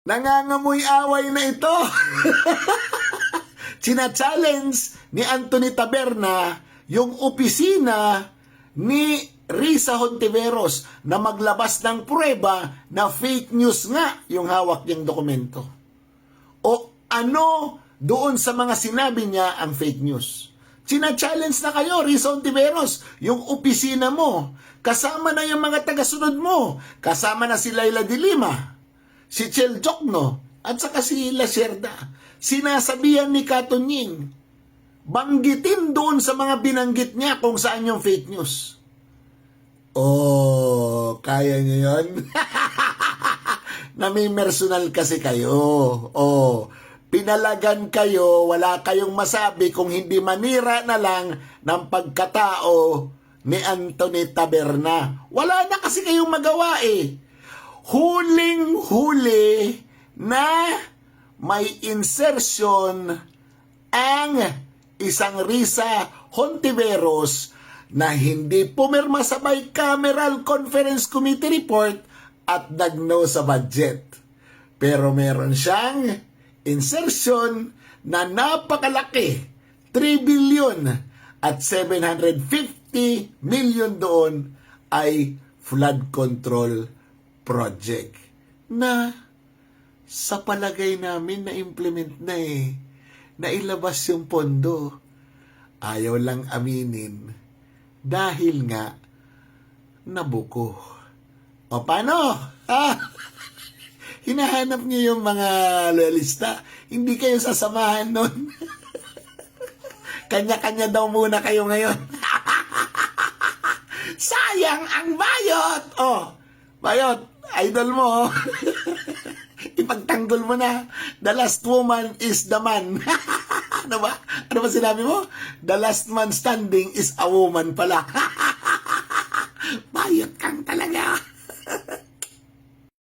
Nangangamoy away na ito. China-challenge ni Anthony Taberna yung opisina ni Risa Hontiveros na maglabas ng pruweba na fake news nga yung hawak niyang dokumento. O ano doon sa mga sinabi niya ang fake news? China-challenge na kayo, Risa Hontiveros, yung opisina mo. Kasama na yung mga tagasunod mo. Kasama na si Laila de Lima, si Chel Jokno, at saka si Lacerda. Sinasabihan ni Katunying, banggitin doon sa mga binanggit niya kung saan yung fake news. Oh, kaya niyo yun? Nami-personal kasi kayo. Oh, pinalagan kayo, wala kayong masabi kung hindi manira na lang ng pagkatao ni Anthony Taberna. Wala na kasi kayong magawa eh. Huling-huli na may insertion ang isang Risa Hontiveros na hindi pumirma sa bicameral conference committee report at nagno sa budget. Pero meron siyang insertion na napakalaki, 3 billion at 750 million doon ay flood control project na sa palagay namin na-implement na eh. Nailabas yung pondo. Ayaw lang aminin dahil nga nabuko. O paano? Hinahanap niyo yung mga loyalista. Hindi kayo sasamahan nun. Kanya-kanya daw muna kayo ngayon. Sayang ang bayot! Oh, bayot, idol mo. Ipagtanggol mo na. The last woman is the man. Ano ba? Ano ba sinabi mo? The last man standing is a woman pala. Bayot kang